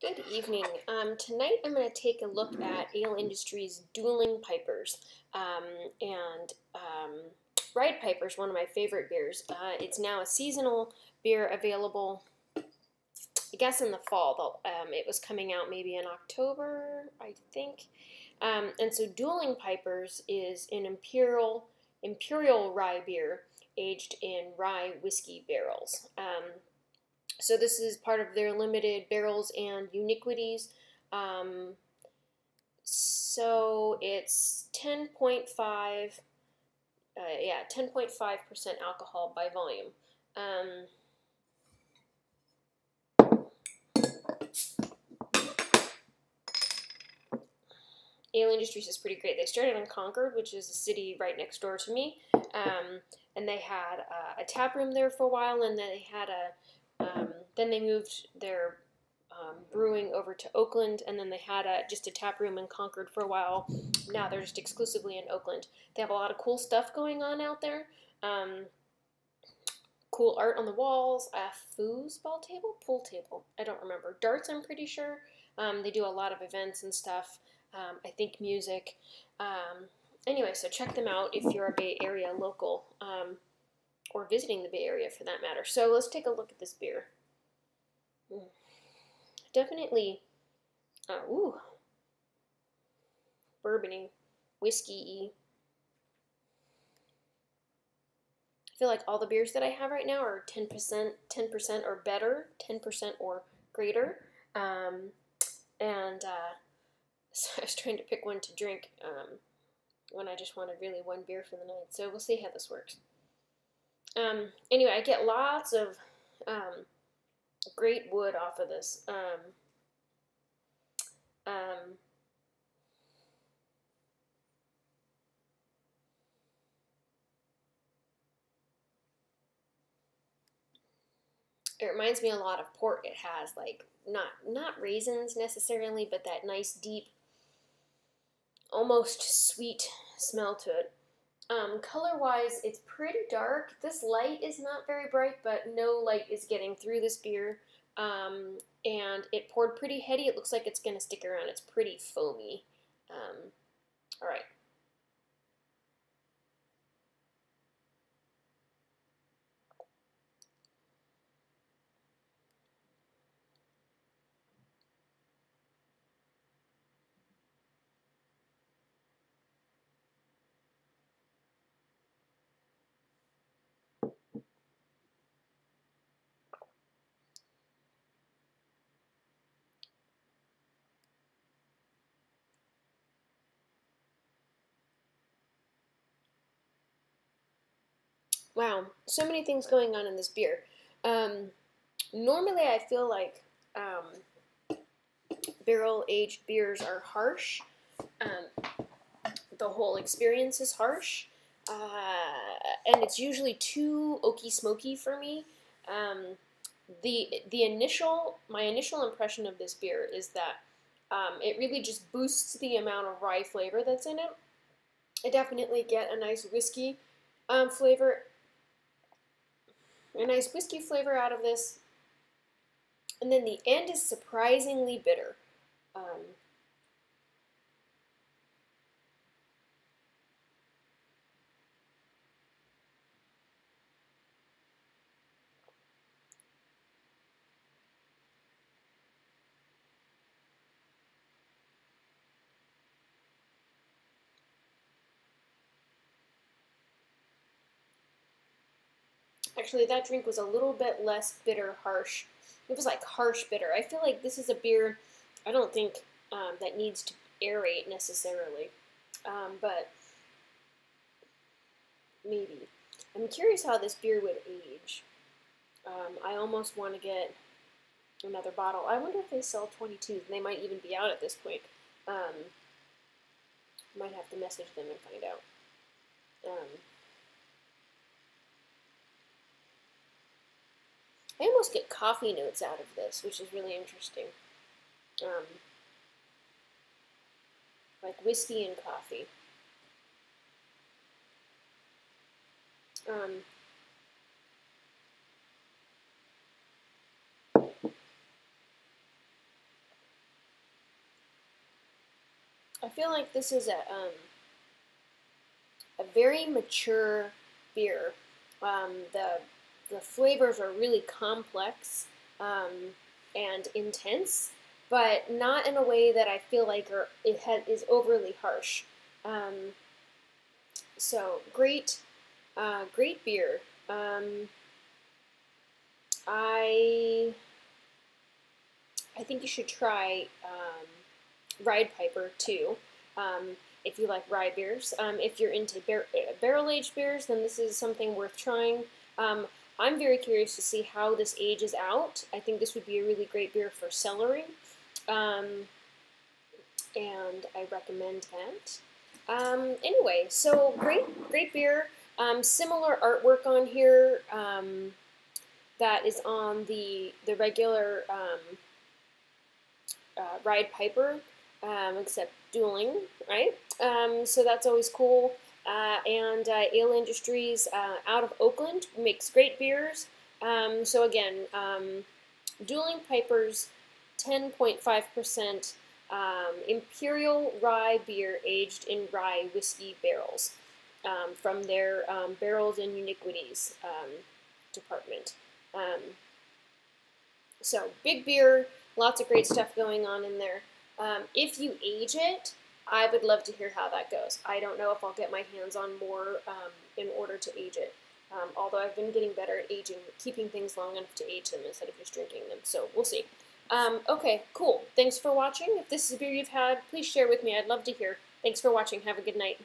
Good evening. Tonight I'm going to take a look at Ale Industries Dueling Pipers. And Rye'd Piper is one of my favorite beers. It's now a seasonal beer available, I guess, in the fall. It was coming out maybe in October, I think. And so Dueling Pipers is an imperial rye beer aged in rye whiskey barrels. So this is part of their limited barrels and uniquities. So it's 10.5, 10.5% alcohol by volume. Ale Industries is pretty great. They started in Concord, which is a city right next door to me, and they had a tap room there for a while, and they had then they moved their brewing over to Oakland, and then they had just a tap room in Concord for a while. Now they're just exclusively in Oakland. They have a lot of cool stuff going on out there. Cool art on the walls, a foosball table, pool table, I don't remember. Darts, I'm pretty sure. They do a lot of events and stuff. I think music. Anyway, so check them out if you're a Bay Area local, or visiting the Bay Area for that matter. So let's take a look at this beer. Definitely, bourbony, whiskey-y. I feel like all the beers that I have right now are 10% or better, 10% or greater. So I was trying to pick one to drink when I just wanted really one beer for the night. So we'll see how this works. Anyway, I get lots of great wood off of this. It reminds me a lot of port. It has like not raisins necessarily, but that nice deep, almost sweet smell to it. Color-wise, it's pretty dark. This light is not very bright, but no light is getting through this beer. And it poured pretty heady. It looks like it's going to stick around. It's pretty foamy. All right. Wow, so many things going on in this beer. Normally I feel like barrel-aged beers are harsh. The whole experience is harsh. And it's usually too oaky smoky for me. My initial impression of this beer is that it really just boosts the amount of rye flavor that's in it. I definitely get a nice whiskey flavor. A nice whiskey flavor out of this. And then the end is surprisingly bitter. Actually, that drink was a little bit less bitter, harsh. It was like harsh bitter. I feel like this is a beer I don't think that needs to aerate necessarily, but maybe. I'm curious how this beer would age. I almost want to get another bottle. I wonder if they sell 22s. They might even be out at this point. Might have to message them and find out. I almost get coffee notes out of this, which is really interesting. Like whiskey and coffee. I feel like this is a very mature beer. The flavors are really complex and intense, but not in a way that I feel like is overly harsh. So great, great beer. I think you should try Rye'd Piper too. If you like rye beers. If you're into barrel-aged beers, then this is something worth trying. I'm very curious to see how this ages out. I think this would be a really great beer for cellaring, and I recommend that. Anyway, so great beer. Similar artwork on here that is on the regular Rye'd Piper, except dueling, right? So that's always cool. And Ale Industries out of Oakland makes great beers. So again, dueling Pipers, 10.5% imperial rye beer aged in rye whiskey barrels from their Barrels and Uniquities department. So big beer, lots of great stuff going on in there. If you age it, I would love to hear how that goes. I don't know if I'll get my hands on more in order to age it. Although I've been getting better at aging, keeping things long enough to age them instead of just drinking them. So we'll see. Okay, cool. Thanks for watching. If this is a beer you've had, please share with me. I'd love to hear. Thanks for watching. Have a good night.